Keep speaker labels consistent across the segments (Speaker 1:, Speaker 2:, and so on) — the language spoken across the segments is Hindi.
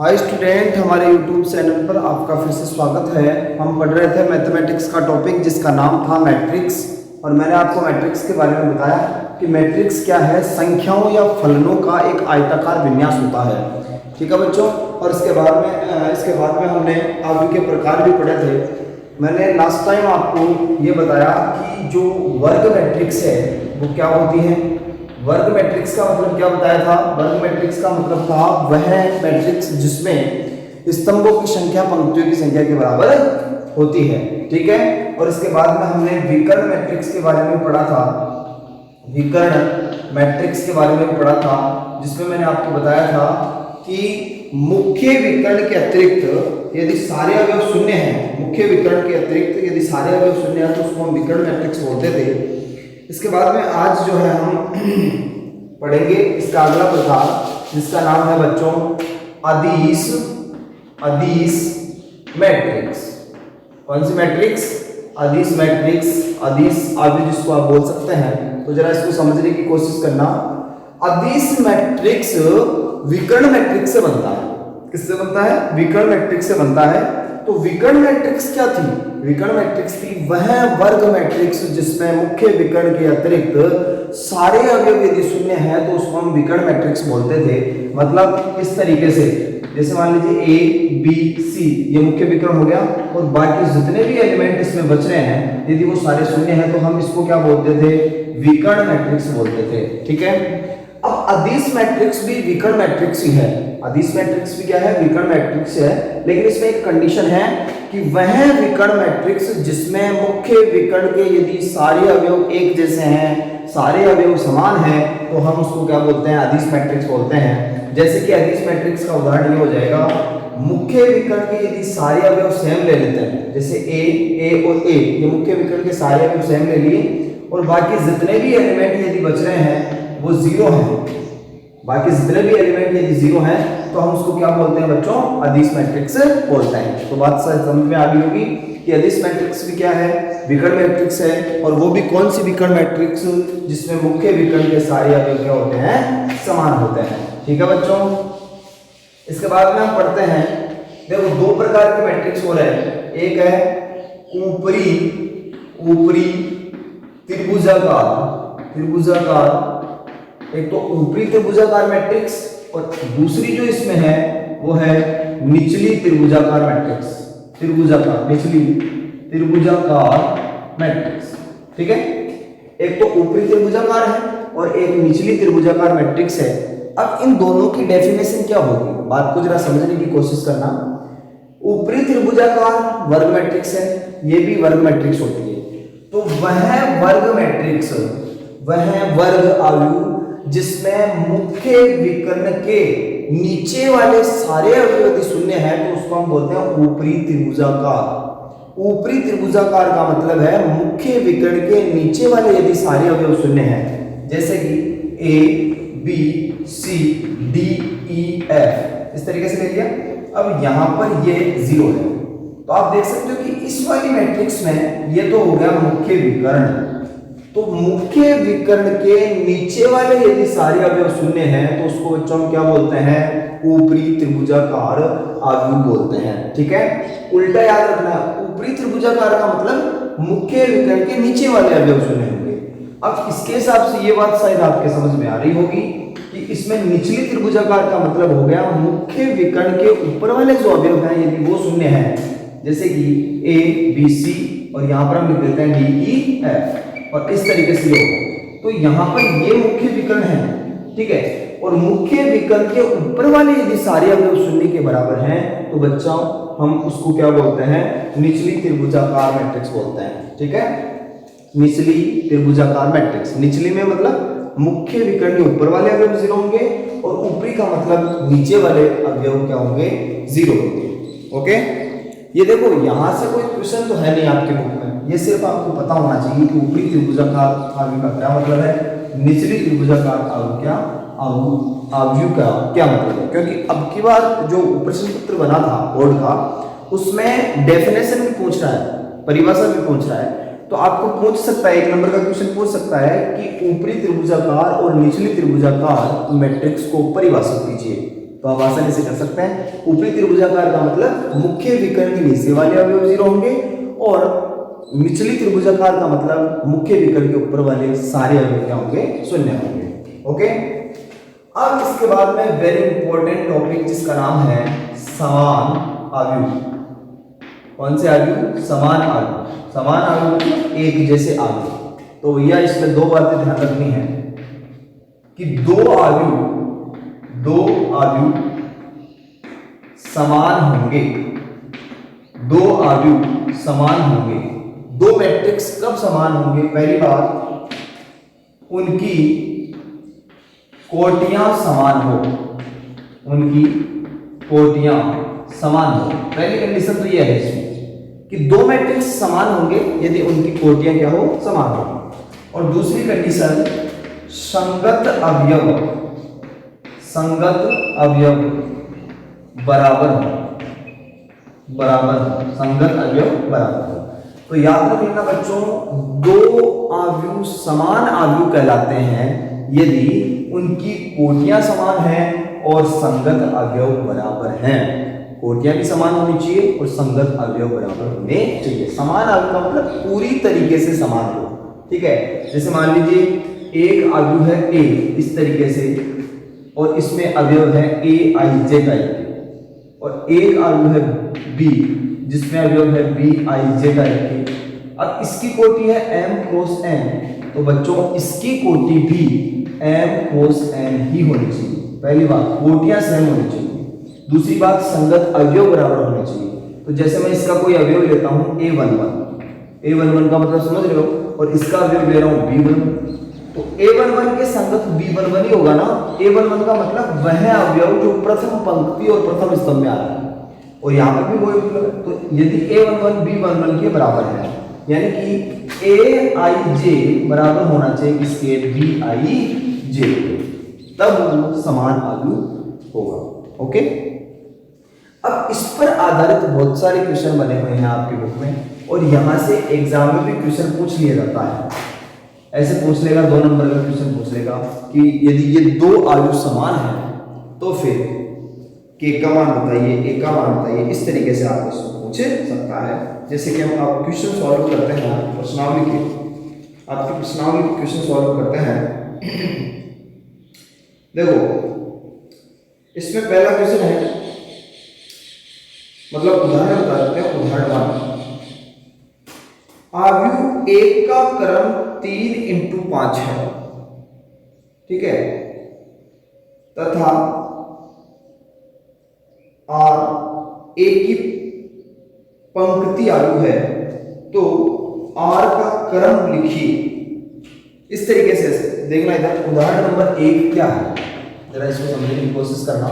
Speaker 1: हाय स्टूडेंट, हमारे यूट्यूब चैनल पर आपका फिर से स्वागत है। हम पढ़ रहे थे मैथमेटिक्स का टॉपिक जिसका नाम था मैट्रिक्स। और मैंने आपको मैट्रिक्स के बारे में बताया कि मैट्रिक्स क्या है। संख्याओं या फलनों का एक आयताकार विन्यास होता है। ठीक है बच्चों। और इसके बाद में हमने आगे के प्रकार भी पढ़े थे। मैंने लास्ट टाइम आपको ये बताया कि जो वर्ग मैट्रिक्स है वो क्या होती है। वर्ग मैट्रिक्स का मतलब क्या बताया था। वर्ग मैट्रिक्स का मतलब था वह मैट्रिक्स जिसमें स्तंभों की संख्या पंक्तियों की संख्या के बराबर होती है। ठीक है। और इसके बाद में हमने विकर्ण मैट्रिक्स के बारे में पढ़ा था। विकर्ण मैट्रिक्स के बारे में पढ़ा था जिसमें मैंने आपको बताया था कि मुख्य विकर्ण के अतिरिक्त यदि सारे अवयव शून्य हैं, मुख्य विकर्ण के अतिरिक्त यदि सारे अवयव शून्य हैं तो उसको हम विकर्ण मैट्रिक्स बोलते थे। इसके बाद में आज जो है हम पढ़ेंगे इसका अगला प्रकार जिसका नाम है बच्चों अदिश मैट्रिक्स। कौन सी मैट्रिक्स? अदिश मैट्रिक्स। अदिश आदि जिसको आप बोल सकते हैं। तो जरा इसको समझने की कोशिश करना। अदिश मैट्रिक्स विकर्ण मैट्रिक्स से बनता है। किससे बनता है? विकर्ण मैट्रिक्स से बनता है। तो विकर्ण मैट्रिक्स क्या थी? विकर्ण मैट्रिक्स थी वह वर्ग मैट्रिक्स जिसमें मुख्य विकर्ण के अतिरिक्त सारे अवयव यदि शून्य है तो उसको हम विकर्ण मैट्रिक्स बोलते थे। मतलब इस तरीके से, जैसे मान लीजिए A B C ये मुख्य विकर्ण हो गया और बाकी जितने भी एलिमेंट इसमें बच रहे हैं यदि वो सारे शून्य हैं तो हम इसको क्या बोलते थे? विकर्ण मैट्रिक्स बोलते थे। ठीक है। अब अदिश मैट्रिक्स भी विकर्ण मैट्रिक्स ही है। अदिश मैट्रिक्स भी क्या है? विकर्ण मैट्रिक्स है। लेकिन इसमें एक कंडीशन है कि वह विकर्ण मैट्रिक्स जिसमें मुख्य विकर्ण के यदि सारे अवयव एक जैसे हैं, सारे अवयव समान हैं, तो हम उसको क्या बोलते हैं? अदिश मैट्रिक्स बोलते हैं। जैसे कि अदिश मैट्रिक्स का उदाहरण ये हो जाएगा, मुख्य विकर्ण के यदि सारे अवयव सेम ले लेते हैं, जैसे A और A ये मुख्य विकर्ण के सारे अवयव सेम ले लिए और बाकी जितने भी एलिमेंट यदि बच रहे हैं वो जीरो हैं, बाकी जितने भी एलिमेंट यदि जीरो हैं तो हम उसको क्या बोलते हैं बच्चों? अदिश मैट्रिक्स बोलते हैं। तो बात समझ में आ गई होगी कि अदिश मैट्रिक्स भी क्या है? विकर्ण मैट्रिक्स है। और वो भी कौन सी विकर्ण मैट्रिक्स? जिसमें मुख्य विकर्ण के सारे अवयव क्या होते हैं? समान होते हैं। ठीक है बच्चों। इसके बाद में हम पढ़ते हैं, देखो दो प्रकार के मैट्रिक्स हो रहे हैं। एक है ऊपरी त्रिभुजाकार, एक तो ऊपरी त्रिभुजाकार मैट्रिक्स और दूसरी जो इसमें है वो है निचली त्रिभुजाकार मैट्रिक्स। निचली त्रिभुजाकार मैट्रिक्स। ठीक है। एक तो ऊपरी त्रिभुजाकार है और एक निचली त्रिभुजाकार मैट्रिक्स है। अब इन दोनों की डेफिनेशन क्या होगी? बात को जरा समझने की कोशिश करना। ऊपरी त्रिभुजाकार वर्ग मैट्रिक्स है, ये भी वर्ग मैट्रिक्स होती है। तो वह वर्ग मैट्रिक्स, वह वर्ग आयु जिसमें मुख्य विकर्ण के नीचे वाले सारे अवयव यदि शून्य हैं तो उसको हम बोलते हैं ऊपरी त्रिभुजाकार। ऊपरी त्रिभुजाकार का मतलब है मुख्य विकर्ण के नीचे वाले यदि सारे अवयव शून्य हैं, जैसे कि A B C D E F इस तरीके से ले लिया। अब यहां पर ये जीरो है तो आप देख सकते हो कि इस वाली मैट्रिक्स में ये तो हो गया मुख्य विकर्ण। तो मुख्य विकर्ण के नीचे वाले यदि सारे अवयव शून्य हैं तो उसको बच्चों हम क्या बोलते हैं? ऊपरी त्रिभुजाकार आयु बोलते हैं। ठीक है। उल्टा याद रखना, ऊपरी त्रिभुजाकार का मतलब मुख्य विकर्ण के नीचे वाले अवयव शून्य होंगे। अब इसके हिसाब से ये बात शायद आपके समझ में आ रही होगी कि इसमें निचली त्रिभुजाकार का मतलब हो गया मुख्य विकर्ण के ऊपर वाले जो अवयव हैं यदि वो शून्य हैं, जैसे कि A B C और यहां पर हम लिख देते हैं D E F और इस तरीके से होगा। तो यहां पर ये मुख्य विकर्ण है। ठीक है। और मुख्य विकर्ण के ऊपर वाले यदि सारे अवयव शून्य के बराबर हैं तो बच्चों हम उसको क्या बोलते हैं? निचली त्रिभुजाकार मैट्रिक्स बोलते हैं। ठीक है। निचली त्रिभुजाकार मैट्रिक्स। निचली में मतलब मुख्य विकर्ण के ऊपर वाले अवयव जीरो होंगे और ऊपरी का मतलब नीचे वाले अवयव क्या होंगे? जीरो होंगे। ओके। ये देखो यहां से कोई क्वेश्चन तो है नहीं आपके बुक में, ये सिर्फ आपको पता होना चाहिए कि ऊपरी त्रिभुजाकार आयु का क्या मतलब है, निचली त्रिभुजाकार आयु का क्या मतलब है। क्योंकि अब की बार जो प्रश्न पत्र बना था बोर्ड का उसमें डेफिनेशन भी पूछ रहा है, परिभाषा भी पूछ रहा है। तो आपको पूछ सकता है, एक नंबर का क्वेश्चन पूछ सकता है कि ऊपरी त्रिभुजाकार और निचली त्रिभुजाकार मैट्रिक्स को परिभाषित कीजिए। तो आप आसानी से कर सकते हैं। ऊपरी त्रिभुजाकार का मतलब मुख्य विकर्ण के नीचे वाले अवयव 0 होंगे और निचली त्रिभुजाकार का मतलब मुख्य विकर्ण के ऊपर वाले सारे अवयव क्या होंगे, 0 होंगे। ओके, अब इसके बाद में वेरी इंपॉर्टेंट टॉपिक जिसका नाम है समान अवयव। कौन से अवयव? समान अवयव। समान अवयव एक जैसे अवयव। तो भैया इसमें दो बातें ध्यान रखनी है कि दो अवयव समान होंगे, दो अवयव समान होंगे। दो मैट्रिक्स कब समान होंगे? पहली बात, उनकी कोटियां समान हो, उनकी कोटियां समान हो। पहली कंडीशन तो यह है इसमें कि दो मैट्रिक्स समान होंगे यदि उनकी कोटियां क्या हो, समान हो। और दूसरी कंडीशन, संगत अवयव बराबर हो, संगत अवयव बराबर हो। तो याद रख लेना बच्चों, दो अवयव समान अवयव कहलाते हैं यदि उनकी कोटियां समान हैं और संगत अवयव बराबर हैं। कोटियां भी समान होनी चाहिए और संगत अवयव बराबर होने चाहिए। समान अवयव का मतलब पूरी तरीके से समान हो, ठीक है। जैसे मान लीजिए एक अवयव है ए इस तरीके से और इसमें अवयव है ए आई जे टाइप के, और एक अवयव है बी जिसमें अवयव है बी आई जे टाइप के। अब इसकी कोटि है m क्रॉस n, तो बच्चों इसकी कोटि भी m क्रॉस n ही होनी चाहिए। पहली बात, कोटियां सेम होनी चाहिए। दूसरी बात, संगत अवयव बराबर होने चाहिए। तो जैसे मैं इसका कोई अवयव लेता हूं a11 का मतलब समझ रहे हो, और इसका अवयव ले रहा हूं b11, तो a11 के संगत b11 ही होगा ना। a11 का मतलब वह अवयव जो प्रथम पंक्ति और प्रथम स्तंभ में आ रहा है, और यहां पर भी वही मतलब। तो यदि a11 b11 के बराबर है, यानी कि aij बराबर होना चाहिए किसके, bij, तब समान अवयव होगा। ओके, अब इस पर आधारित बहुत सारे क्वेश्चन बने हुए हैं आपके बुक में, और यहां से एग्जाम में भी क्वेश्चन पूछ लिया जाता है। ऐसे पूछ लेगा, 2 नंबर का क्वेश्चन पूछ लेगा कि यदि ये दो अवयव समान है तो फिर के का मान बताइए, ए का मान बताइए। इस तरीके से आपको पूछ सकता है। जैसे कि हम आप क्वेश्चन सॉल्व करते हैं, प्रश्नावली के क्वेश्चन सॉल्व करते हैं। देखो इसमें पहला क्वेश्चन है, मतलब उदाहरण बता देते हैं। उदाहरण 1, अवयव एक का क्रम 3x5 है, ठीक है, तथा R एक की पंक्ति अवयव है, तो R का क्रम लिखिए। इस तरीके से देखना। इधर उदाहरण नंबर 1 क्या है, जरा इसको समझने की कोशिश करना।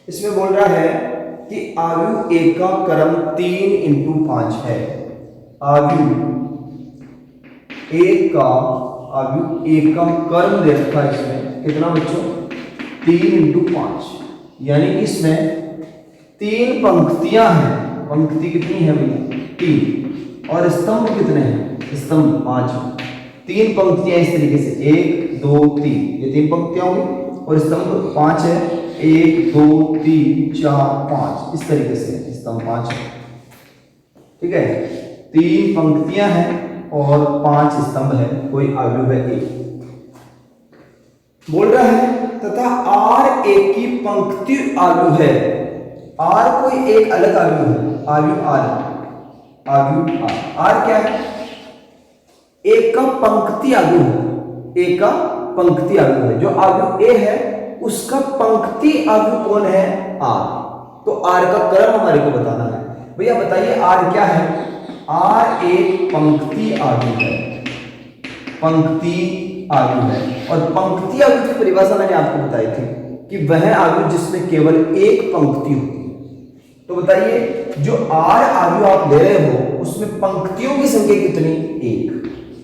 Speaker 1: इसमें बोल रहा है कि अवयव एक का क्रम 3x5 है। अवयव एक का क्रम दे रखा है इसमें कितना बच्चों, 3x5, यानी इसमें 3 पंक्तियां हैं। पंक्ति कितनी है भैया, 3, और स्तंभ कितने हैं, स्तंभ 5। 3 पंक्तियां इस तरीके से, 1 2 3, ये 3 पंक्तियां होंगी, और स्तंभ 5 है, 1 2 3 4 5, इस तरीके से स्तंभ 5 है, ठीक है। 3 पंक्तियां हैं और 5 स्तंभ है, कोई अवयव है एक। बोल रहा है तथा R एक की पंक्ति अवयव है। R कोई एक अलग अवयव है, अवयव R क्या है, एक का पंक्ति अवयव है, एक का पंक्ति अवयव है। जो अवयव A है उसका पंक्ति अवयव कौन है, R। तो R का क्रम हमारे को बताना है। भैया बताइए R क्या है, R एक पंक्ति अवयव है, पंक्ति अवयव है। और पंक्ति अवयव की परिभाषा मैंने आपको बताई थी कि वह अवयव जिसमें केवल एक पंक्ति होती है। तो बताइए जो R अवयव आप ले रहे हो उसमें पंक्तियों की संख्या कितनी, 1।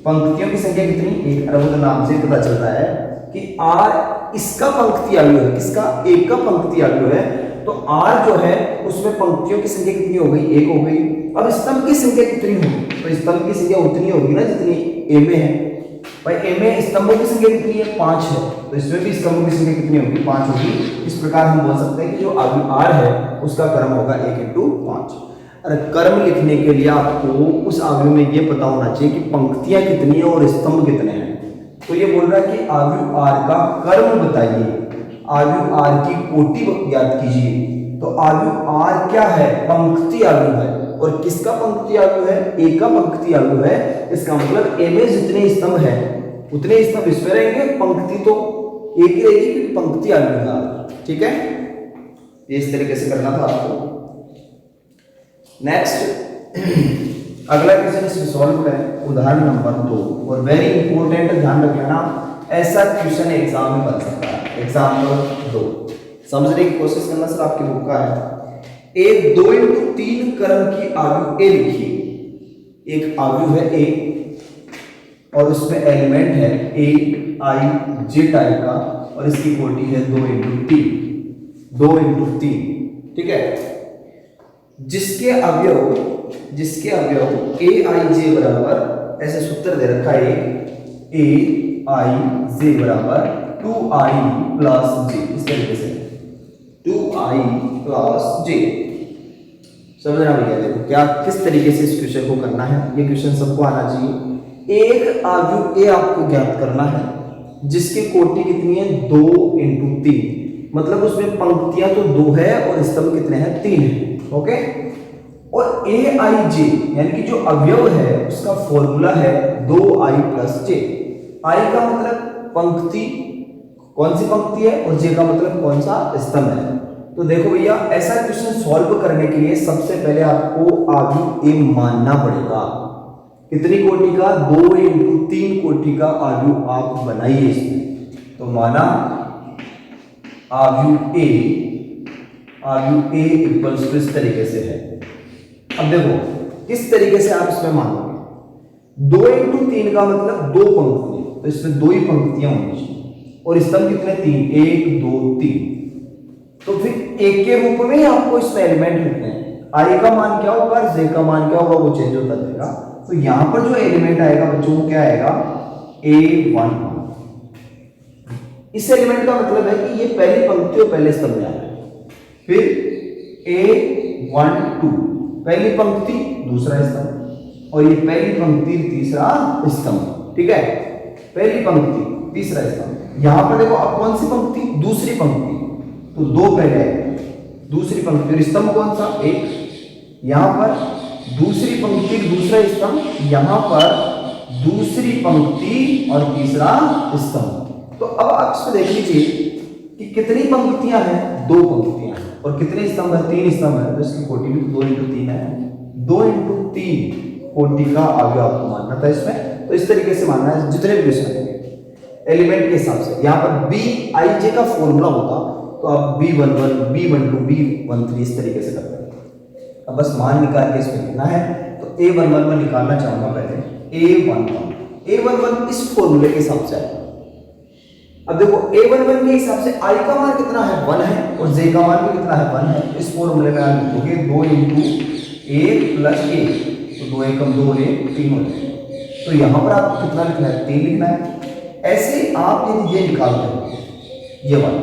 Speaker 1: पंक्तियों की संख्या कितनी, 1। अरबुद नाम से पता चलता है कि R इसका पंक्ति अवयव है, किसका, एक का पंक्ति अवयव है। तो R जो है उसमें पंक्तियों की संख्या कितनी हो गई, 1 हो गई। अब स्तंभ की संख्या कितनी होगी, तो स्तंभ की संख्या उतनी होगी ना जितनी A में है। भाई ए में स्तंभों की संख्या कितनी है? 5 है, तो इसमें भी स्तंभों की संख्या कितनी होगी? 5 होगी। इस प्रकार हम बोल सकते हैं कि जो अवयव r है उसका क्रम होगा 1 × 5। अरे क्रम लिखने के लिए आपको उस अवयव में ये पता होना चाहिए कि पंक्तियां कितनी है और स्तंभ कितने हैं। तो ये बोल रहा है कि अवयव r का क्रम बताइए, अवयव r की कोटि ज्ञात कीजिए। तो अवयव r क्या है? पंक्ति अवयव है। और किसका पंक्ति अवयव है? ए का पंक्ति अवयव है। इसका मतलब ए में जितने स्तंभ है उतने स्तंभ इसमें रहेंगे, पंक्ति तो एक ही रहेगी क्योंकि पंक्ति अवयव है। ठीक है, इस तरीके से करना था आपको। नेक्स्ट अगला क्वेश्चन इसमें सॉल्व करें, उदाहरण नंबर 2। और वेरी इंपॉर्टेंट, ध्यान रख लेना, ऐसा क्वेश्चन एग्जाम में बन सकता है। एग्जाम्पल 2 समझने की कोशिश करना सर, आपकी बुक का है। एक 2 × 3 क्रम की अवयव ए लिखिए। एक अवयव है ए और उसमें एलिमेंट है ए आई जे टाइप का और इसकी कोटि है 2 × 3, 2 × 3। ठीक है, जिसके अवयव ए आई जे बराबर, ऐसे सूत्र दे रखा है ए आई जे बराबर 2i + j, इस तरीके से 2i + j। समझना भैया, देखो क्या किस तरीके से इस क्वेश्चन को करना है, ये क्वेश्चन सबको आना चाहिए। एक अवयव ए आपको ज्ञात करना है जिसकी कोटि कितनी है? 2 × 3, मतलब उसमें पंक्तियां तो 2 है और स्तंभ कितने हैं? 3 है। ओके, और ए आई जे यानी कि जो अवयव है उसका फॉर्मूला है 2i + j। आई का मतलब पंक्ति, कौन सी पंक्ति है, और जे का मतलब कौन सा स्तंभ है। तो देखो भैया, ऐसा क्वेश्चन सॉल्व करने के लिए सबसे पहले आपको अवयव ए मानना पड़ेगा। कितनी कोटि का? 2 × 3 कोटि का अवयव आप बनाइए इसमें। तो माना अवयव ए इस तरीके से है। अब देखो किस तरीके से आप इसमें मानोगे। 2 × 3 का मतलब 2 पंक्तियां, तो इसमें 2 ही पंक्तियां होनी चाहिए और स्तंभ कितने? 3, 1 2 3। तो फिर एक के रूप में आपको इसमें एलिमेंट लिखने हैं। आई का मान क्या होगा, जे का मान क्या होगा, वो चेंज होता रहेगा। तो यहां पर जो एलिमेंट आएगा बच्चों वो क्या आएगा? A1। इस एलिमेंट का मतलब है कि ये पहली पंक्ति और पहले स्तंभ में आ रहा है। फिर A1 2, पहली पंक्ति दूसरा स्तंभ, और ये पहली पंक्ति तीसरा स्तंभ। ठीक है, पहली पंक्ति तीसरा स्तंभ। यहां पर देखो अब कौन सी पंक्ति? दूसरी पंक्ति, तो 2 पहले दूसरी पंक्ति और स्तंभ कौन सा? 1। यहां पर दूसरी पंक्ति दूसरा स्तंभ, यहां पर दूसरी पंक्ति और तीसरा स्तंभ। तो अब आप इसमें देख लीजिए कि कितनी पंक्तियां हैं? 2 पंक्तियां हैं। और कितने स्तंभ है? 3 स्तंभ है, तो इसकी कोटि भी 2 × 3 है। 2 × 3 कोटि का अवयव आपको मानना था इसमें। तो इस तरीके से मानना है जितने भी क्वेश्चन आएंगे एलिमेंट के हिसाब से। यहाँ पर बी आई जे का फॉर्मूला होता तो आप B11, B12, B13 इस तरीके से करते हैं। अब बस मान निकाल के इसमें लिखना है। तो A11 में निकालना चाहूंगा पहले A11 इस फॉर्मूले के हिसाब से आएगा। अब देखो A11 के हिसाब से I का मान कितना है? 1 है, और J का मान भी कितना है? 1 है। इस फॉर्मूले में आप लिखोगे 2 × 1 + 1, तो 2 × 2 3 हो जाएगा। तो यहाँ पर आपको कितना लिखना है? 3 लिखना है। ऐसे आप यदि ये निकालते हो ये वाला,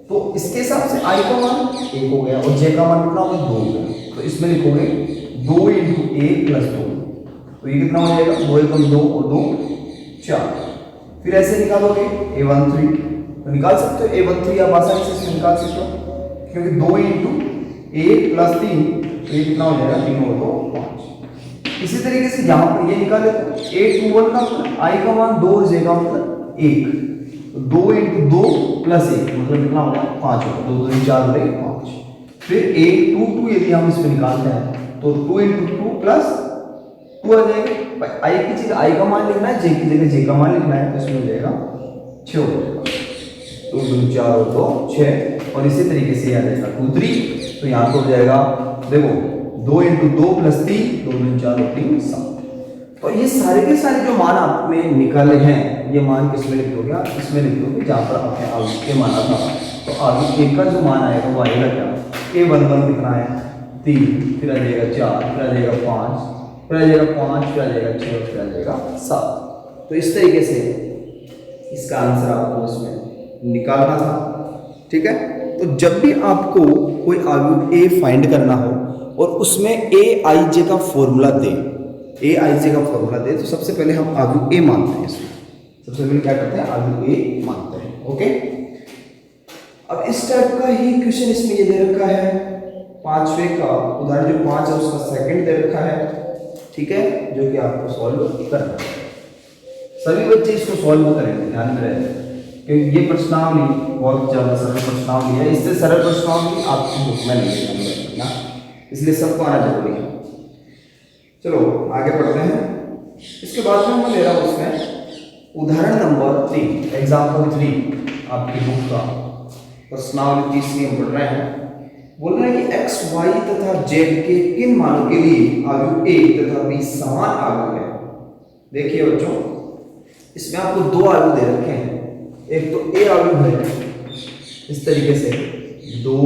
Speaker 1: तो इसके हिसाब से I का मान 1 हो गया और J का मान कितना हो गया? 2 हो गया। तो इसमें लिखोगे 2 × 1 + 2, तो ये कितना हो जाएगा? 2 × 2 और 2 4। फिर ऐसे निकालोगे A13, तो निकाल सकते हो A13 आप आसानी से इसमें निकाल सकते हो, क्योंकि 2 × 1 + 3, तो ये कितना हो जाएगा? 3 और 2 5। इसी तरीके से यहाँ पर ये निकाले तो A21 का मतलब I का मान 2 और J का मतलब 1, तो 2 × 2 + 1 मतलब कितना हो गया? 5 होगा। 2 2 4 हो गए 5। फिर A22 यदि हम इसमें निकालते हैं तो 2 × 2 + 2 आ जाएगा। I की जगह I का मान लिखना है, J की जगह J का मान लिखना है, तो इसमें हो जाएगा 6 हो जाएगा। 2 2 4 और 2 6। और इसी तरीके से आ जाएगा 2 3, तो यहाँ पर हो जाएगा देखो 2 × 2 + 3, 2 2 4 और 3 7। तो ये सारे के सारे जो मान आपने निकाले हैं ये मान किसमें लिख दोगे? आप इसमें लिख दोगे जहाँ पर आपने आगे के माना था। तो आगे एक का जो मान आएगा वो आएगा क्या? A11 कितना है? 3, फिर आ जाएगा 4, फिर आ जाएगा 5, फिर आ जाएगा 5, फिर आ जाएगा 6, फिर आ जाएगा 7। तो इस तरीके से इसका आंसर आपको इसमें निकालना था। ठीक है, तो जब भी आपको कोई अवयव ए फाइंड करना हो और उसमें ए आई जे का फॉर्मूला दे, ए आई जे का फॉर्मूला दे, तो सबसे पहले हम अवयव ए मानते हैं। इसमें सबसे पहले क्या करते हैं, अवयव ए मानते हैं। ओके, अब इस टाइप का ही क्वेश्चन इसमें ये दे रखा है, 5वें का उदाहरण जो 5 है उसका सेकंड दे रखा है। ठीक है, जो कि आपको सॉल्व करना है। सभी बच्चे इसको सॉल्व करेंगे, ध्यान में रहे, क्योंकि ये प्रश्नावली बहुत ज़्यादा सरल प्रश्नावली है। इससे सरल प्रश्नावली आपकी बुक में नहीं है, इसलिए सबको आना जरूरी है। चलो आगे पढ़ते हैं। इसके बाद में मैं ले रहा हूँ उसमें उदाहरण नंबर 3, एग्जाम्पल 3 आपकी बुक का प्रश्नावली 3 हम पढ़ रहे हैं। बोल रहे हैं कि x, y तथा z के किन मानों के लिए अवयव a तथा b समान अवयव है। देखिए बच्चों, इसमें आपको दो अवयव दे रखे हैं। एक तो a अवयव है इस तरीके से 2,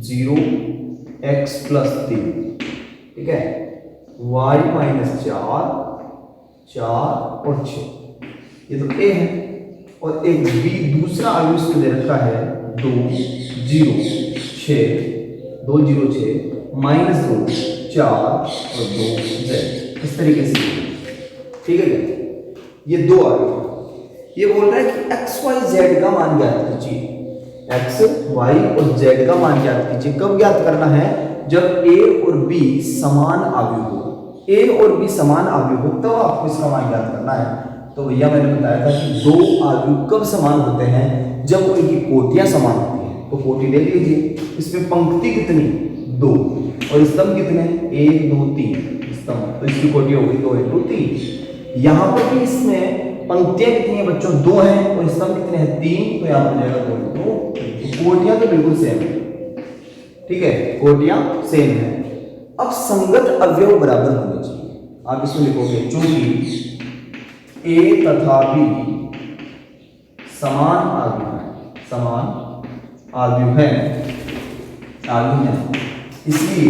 Speaker 1: 0, x + 3, ठीक है, y - 4, 4 और 6, ये तो a है। और एक b दूसरा अवयव इसमें दे रखा है 2, 0, 6, 2, 0, 6 -2, 4 और 2 z, इस तरीके से। ठीक है, ये दो अवयव। ये बोल रहा है कि x, y, z का मान ज्ञात कीजिए। x, y और z का मान ज्ञात कीजिए। कब ज्ञात करना है? जब a और b समान अवयव हो। a और b समान अवयव हो तब आपको इसका मान ज्ञात करना है। तो भैया मैंने बताया था कि दो अवयव कब समान होते हैं? जब उनकी कोटियां समान होती हैं। तो कोटि ले लीजिए, इसमें पंक्ति कितनी? 2 और स्तंभ कितने? 1, 2, 3 स्तंभ, तो इसकी कोटि होगी 2 × 3। यहाँ पर भी इसमें पंक्तियां कितनी है बच्चों? 2 हैं और स्तंभ कितने हैं? 3, तो यहाँ पर जाएगा 2 × 2। तो कोटियां तो बिल्कुल सेम है। ठीक है, कोटियां सेम है। अब संगत अवयव बराबर होने चाहिए। आप इसमें लिखोगे चूंकि a तथा b समान अवयव है, समान अवयव है, इसलिए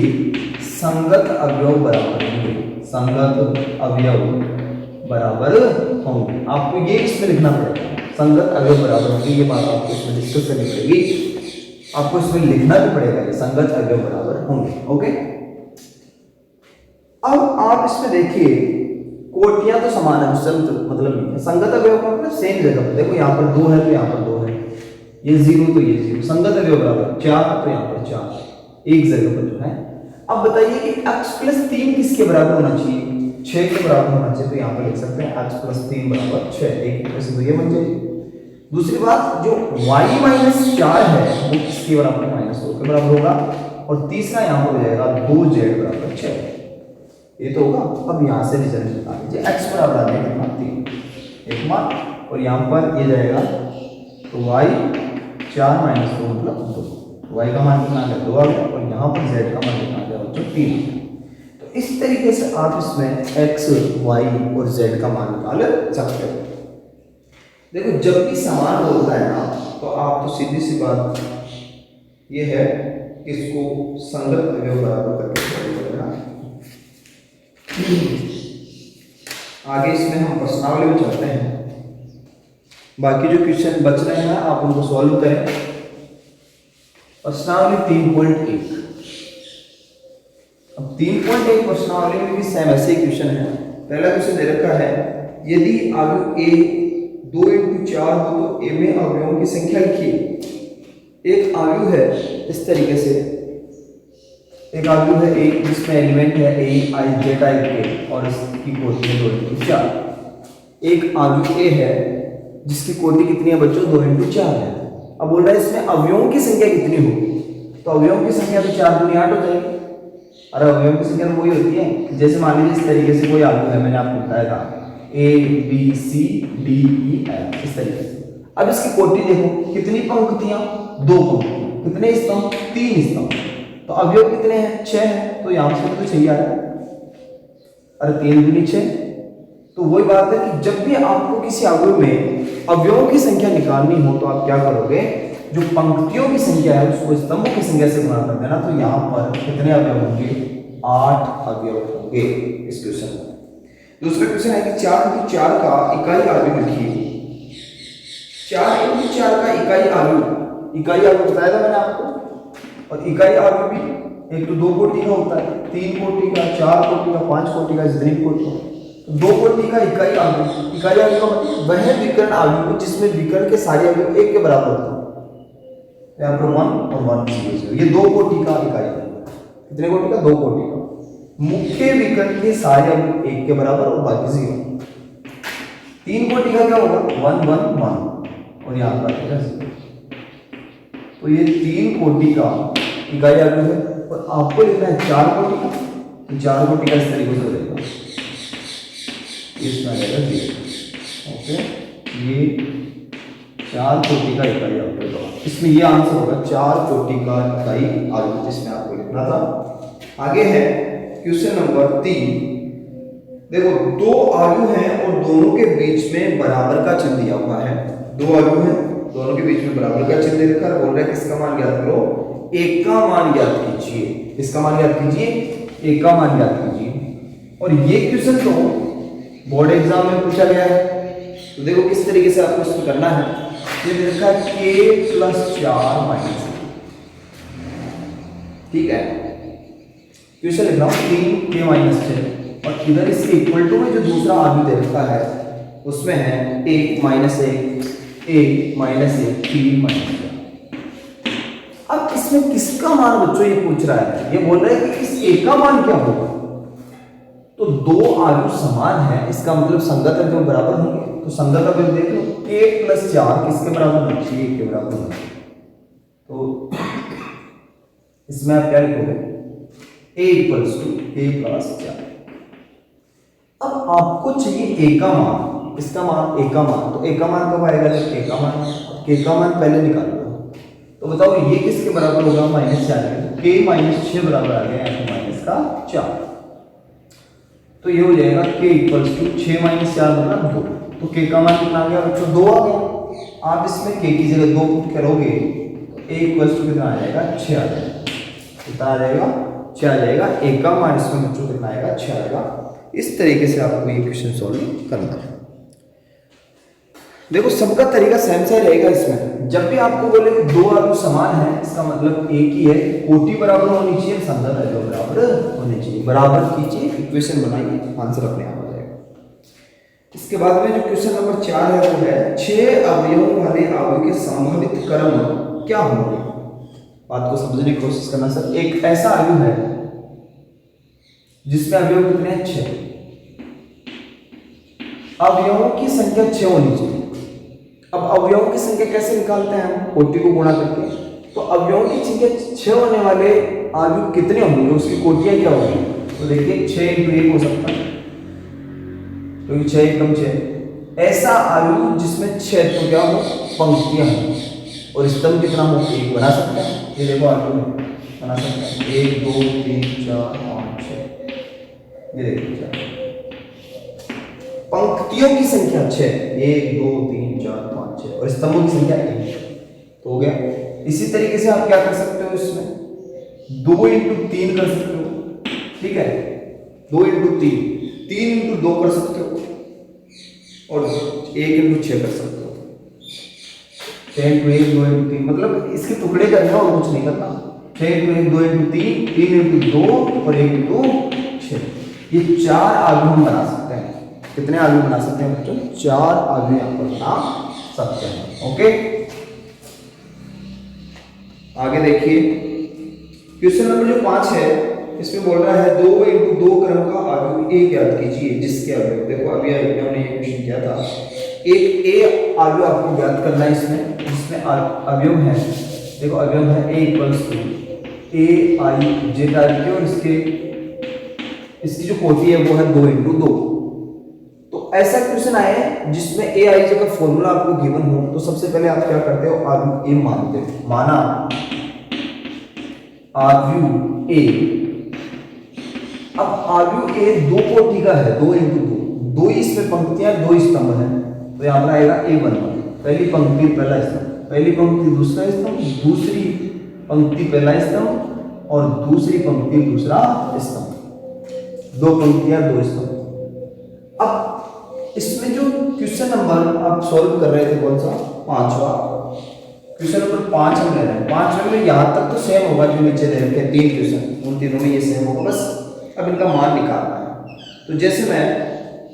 Speaker 1: संगत अवयव बराबर होंगे। संगत अवयव बराबर होंगे। आपको ये इसमें लिखना पड़ेगा, संगत अवयव बराबर होंगे। ये बात आपको इसमें डिस्कस करनी पड़ेगी, आपको इसमें लिखना भी पड़ेगा, संगत अवयव बराबर होंगे। ओके, अब आप इसमें देखिए कोटियां तो समान है, उससे मतलब नहीं है। संगत अवयव का मतलब सेम जगह पर। देखो यहाँ पर 2 है तो यहाँ पर 2 है, ये 0 तो ये 0। संगत अवयव बराबर 4 तो यहाँ पर 4, एक जगह पर जो है। अब बताइए कि x + 3 किसके बराबर होना चाहिए? 6 के बराबर होना चाहिए। तो यहाँ पर लिख सकते हैं x + 3 = 6, एक तरह से तो ये बन जाएगी। दूसरी बात, जो y - 4 है वो किसके बराबर? -2 के बराबर होगा। और तीसरा यहाँ पर हो जाएगा 2z = 6, ये तो होगा। अब यहाँ से रिजल्ट निकाल लीजिए। x बराबर आ जाएगा कितना? 3, 1 मान, और यहाँ पर ये जाएगा तो y 4 - 2 मतलब 2, y का मान कितना आ गया? 2 आ गया। और यहाँ पर z का मान कितना आ गया बच्चों? 3। तो इस तरीके से आप इसमें x, y और z का मान निकाल सकते हो। देखो जब भी समान होता है ना, तो आप तो सीधी सी बात ये है कि इसको संगत अवयव बराबर करके करेगा। आगे इसमें हम प्रश्नावली में चलते हैं। बाकी जो क्वेश्चन बच रहे हैं आप उनको सॉल्व करें। प्रश्नावली 3.1। अब 3.1 प्रश्नावली में भी सेम ऐसे ही क्वेश्चन है। पहला क्वेश्चन दे रखा है, यदि अवयव a 2 × 4 हो तो a में अवयवों की संख्या लिखिए। एक अवयव है इस तरीके से, एक अवयव है एक जिसमें एलिमेंट है a, i, j टाइप के और इसकी कोटि है 2 × 4। एक अवयव a है जिसकी कोटि कितनी है बच्चों? 2 × 4 है। अब बोल रहा है इसमें अवयवों की संख्या कितनी होगी? तो अवयवों की संख्या तो 4 × 8 हो जाएगी। अरे अवयवों की संख्या तो वही होती है, जैसे मान लीजिए इस तरीके से कोई अवयव है, मैंने आपको बताया था a, b, c, d, e, f, इस तरीके से। अब इसकी कोटि देखो, कितनी पंक्तियां? 2 पंक्तियां। कितने स्तंभ? 3 स्तंभ। तो अवयव कितने हैं? 6 हैं। तो यहां से तो 6 ही आ रहा है। अरे 3 × 6। तो वही बात है कि जब भी आपको किसी अवयव में अवयवों की संख्या निकालनी हो तो आप क्या करोगे? जो पंक्तियों की संख्या है उसको स्तंभों की संख्या से गुणा कर देना। तो यहाँ पर कितने अवयव होंगे? 8 अवयव होंगे इस क्वेश्चन में। दूसरा क्वेश्चन है कि 4 into 4 का इकाई आव्यूह लिखिए। 4 into 4 का इकाई आव्यूह बताया था मैंने आपको। और इकाई आव्यूह भी एक तो 2 कोटि का होता है, 3 कोटि का, 4 कोटि का, 5 कोटि का, जितनी कोटि का। तो 2 कोटि का इकाई आव्यूह का मतलब वह विकर्ण आव्यूह जिसमें विकर्ण के सारे अवयव 1 के बराबर होते हैं। यहाँ पर 1 और 1 0, ये 2 कोटि का इकाई है। कितने कोटि का? 2 कोटि का। मुख्य विकर्ण के सारे अवयव 1 के बराबर और बाकी 0। 3 कोटि का क्या होगा? 1 1 1 और यहाँ पर आएगा 0। तो ये 3 कोटि का इकाई आव्यूह है। और आपको लिखना है 4 कोटि का, तो 4 कोटि का इस तरीके से हो जाएगा, इसमें आ जाएगा 0। ओके, ये 4 कोटि का इकाई आव्यूह होगा। इसमें ये आंसर होगा 4 कोटि का इकाई आव्यूह, जिसमें आपको लिखना था। आगे है क्वेश्चन नंबर 3। देखो, 2 आव्यूह हैं और दोनों के बीच में बराबर का चिन्ह दिया हुआ है। 2 आव्यूह हैं, दोनों के बीच में बराबर का चिन्ह देकर बोल रहा है किसका मान ज्ञात करो? 1 का मान ज्ञात कीजिए। इसका मान ज्ञात कीजिए, 1 का मान ज्ञात कीजिए। और ये क्वेश्चन तो बोर्ड एग्जाम में पूछा गया है। तो देखो किस तरीके से आपको इसको करना है। ये लिखा है k + 4 - 1, ठीक है। क्वेश्चन लिख रहा हूं 3k - 6 और इधर इसके इक्वल टू में जो दूसरा आव्यूह दे रखा है उसमें है 1 - 1 1 - 1 3 - 4। अब इसमें किसका मान बच्चों ये पूछ रहा है? ये बोल रहा है कि इस 1 का मान क्या होगा? तो 2 आव्यूह समान है, इसका मतलब संगत अवयव बराबर होंगे। तो संगत अवयव देख लो, k + 4 किसके बराबर होना चाहिए? 1 के बराबर होना चाहिए। तो इसमें आप क्या लिखोगे? a = k + 4। अब आपको चाहिए a का मान, इसका मान a का मान। तो a का मान कब आएगा? जब k का मान, k का मान पहले निकाल लो। तो बताओ ये किसके बराबर होगा? -4। तो k - 6 बराबर आ गया, यहाँ -4। तो ये हो जाएगा k = 6 - 4 मतलब 2। तो k का मान कितना आ गया बच्चों? 2 आ गया। आप इसमें k की जगह 2 पुट करोगे तो a = कितना आ जाएगा? 6 आ जाएगा। कितना आ जाएगा? 6 आ जाएगा। a का मान इसमें बच्चों कितना आएगा? 6 आएगा। इस तरीके से आपको ये क्वेश्चन सॉल्व करना है। देखो, सबका तरीका सेम सा रहेगा। इसमें जब भी आपको बोले कि 2 आव्यूह समान है, इसका मतलब एक ही है, कोटि बराबर होनी चाहिए, संगत अवयव बराबर होने चाहिए। बराबर कीजिए, इक्वेशन बनाइए, आंसर अपने आप आ जाएगा। इसके बाद में जो क्वेश्चन नंबर 4 है वो है 6 अवयवों वाले आव्यूह के संभावित क्रम क्या होंगे? बात को समझने की कोशिश करना सर। एक ऐसा आव्यूह है जिसमें अवयव कितने हैं? 6। अवयवों की संख्या 6 होनी चाहिए। अब अवयवों की संख्या कैसे निकालते हैं हम? कोटि को गुणा करके। तो अवयवों की संख्या 6 होने वाले आव्यूह कितने होंगे? उसकी कोटियां क्या होंगी? तो देखिए 6 × 1 हो सकता है, क्योंकि 6 × 6 ऐसा आव्यूह जिसमें 6 तो क्या हो? पंक्तियां हो। और स्तंभ कितना हो? 1 बना सकते हैं। ये देखो आव्यूह बना सकते हैं 1 2 3 4 5 6। ये देखिए पंक्तियों की संख्या 6, 1 2 3 4 5 6 और स्तंभों की संख्या 1। तो हो गया। इसी तरीके से आप क्या कर सकते हो? इसमें 2 × 3 कर सकते हो, ठीक है। 2 × 3, 3 × 2 कर सकते हो और 1 × 6 कर सकते हो। 6 × 1 2 × 3 मतलब इसके टुकड़े करना और कुछ नहीं करना। 6 × 1 2 × 3 3 × 2 और 1 × 6। ये 4 आव्यूह हम बना सकते हैं। कितने आव्यूह बना सकते हैं बच्चों? 4 आव्यूह यहाँ पर बना सकते हैं। ओके, आगे देखिए क्वेश्चन नंबर जो 5 है, इसमें बोल रहा है 2 × 2 क्रम का आव्यूह a ज्ञात कीजिए जिसके अवयव, देखो अभी हमने ये क्वेश्चन किया था, एक a आव्यूह आपको ज्ञात करना है इसमें, जिसमें अवयव है, देखो अवयव है a = aij टाइप के और इसकी जो कोटि है वो है 2 × 2। तो ऐसा क्वेश्चन आया है जिसमें aij का फॉर्मूला आपको गिवन हो, तो सबसे पहले आप क्या करते हो? आव्यूह a मानते हो। माना आव्यूह a। अब आव्यूह a 2 कोटि का है, 2 × 2, 2 इसमें पंक्तियां 2 स्तंभ हैं। तो यहाँ पर आएगा a1, पहली पंक्ति पहला स्तंभ, पहली पंक्ति दूसरा स्तंभ, दूसरी पंक्ति पहला स्तंभ और दूसरी पंक्ति दूसरा स्तंभ। 2 पंक्तियां 2 स्तंभ। अब इसमें जो क्वेश्चन नंबर आप सॉल्व कर रहे थे कौन सा, 5वां क्वेश्चन नंबर 5 हम ले रहे हैं। 5 में यहाँ तक तो सेम होगा जो नीचे दे रखे हैं 3 क्वेश्चन, उन तीनों में ये सेम होगा, बस अब इनका मान निकालना है। तो जैसे मैं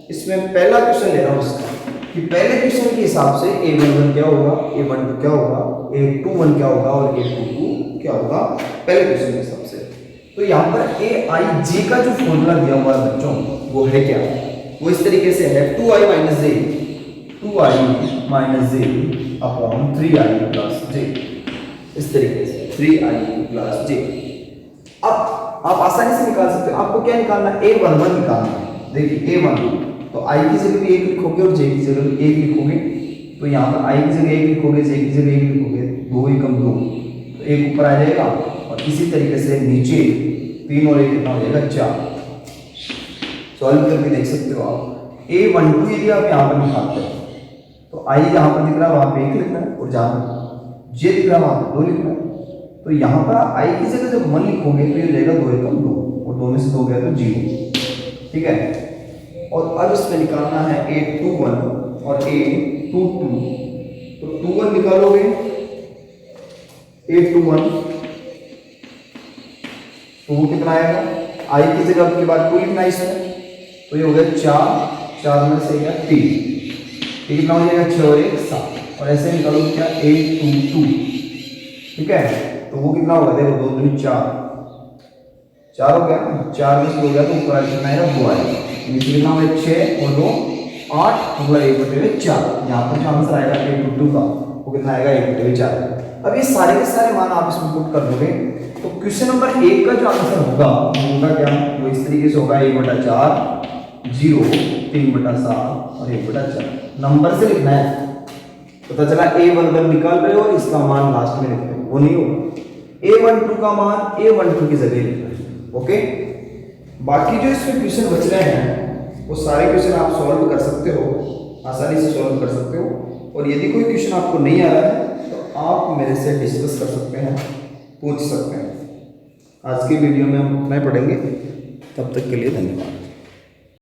Speaker 1: इसमें पहला क्वेश्चन ले रहा हूँ इसका, कि पहले क्वेश्चन के हिसाब से a11 क्या होगा, a12 क्या होगा, a21 क्या होगा और a22 क्या होगा पहले क्वेश्चन के हिसाब से। तो यहाँ पर aij का जो फॉर्मूला दिया हुआ है बच्चों वो है क्या, वो इस तरीके से है 2i minus J upon 3i plus J, इस तरीके से 3i प्लस जे। अब आप आसानी से निकाल सकते हो, आपको क्या निकालना है, a11 निकालना है। देखिए a11 तो i की जगह भी 1 लिखोगे और j की जगह भी 1 लिखोगे, तो यहाँ पर i की जगह 1 लिखोगे, j की जगह 1 लिखोगे, 2 एकम 2 तो 1 ऊपर आ जाएगा, और इसी तरीके से नीचे 3 और 1 कितना हो जाएगा 4। सॉल्व करके देख सकते हो आप। a12 यदि आप यहाँ पर निकालते हो तो i जहाँ पर दिख रहा है वहाँ पे 1 लिखना है, और जहाँ पर j दिख रहा है वहाँ पर 2 लिखना है। तो यहाँ पर i की जगह जब 1 लिखोगे तो ये हो जाएगा 2 एकम 2, और 2 में से 2 गया तो 0, ठीक है। और अब इसमें निकालना है a21 और a22, तो 21 निकालोगे, a21 तो वो कितना आएगा, i की जगह आपके बाद 2 लिखना है इसमें, तो ये हो गया 4 में से गया 3, कितना हो जाएगा 6 और 1 7, और ऐसे निकालोगे क्या a22, ठीक है। तो वो कितना होगा, देखो 2 दूनी 4 हो गया, 4 में से हो गया तो ऊपर कितना आएगा 2 आएगा, नीचे कितना होगा 6 और 2 8, मतलब 1/4। यहाँ पर जो आंसर आएगा a22 का वो कितना आएगा 1/4। अब ये सारे के सारे मान आप इसमें पुट कर दोगे तो क्वेश्चन नंबर 1 का जो आंसर होगा वो होगा क्या, वो इस तरीके से होगा 1/4 0 3/7 और 1/4। नंबर से लिखना है, पता चला a11 निकाल रहे हो और इसका मान लास्ट में लिख रहे हो, वो नहीं होगा। a12 का मान a12 की जगह लिखना है, ओके। बाकी जो इसमें क्वेश्चन बच रहे हैं वो सारे क्वेश्चन आप सॉल्व कर सकते हो, आसानी से सॉल्व कर सकते हो। और यदि कोई क्वेश्चन आपको नहीं आ रहा है तो आप मेरे से डिस्कस कर सकते हैं, पूछ सकते हैं। आज की वीडियो में हम इतना ही पढ़ेंगे, तब तक के लिए धन्यवाद।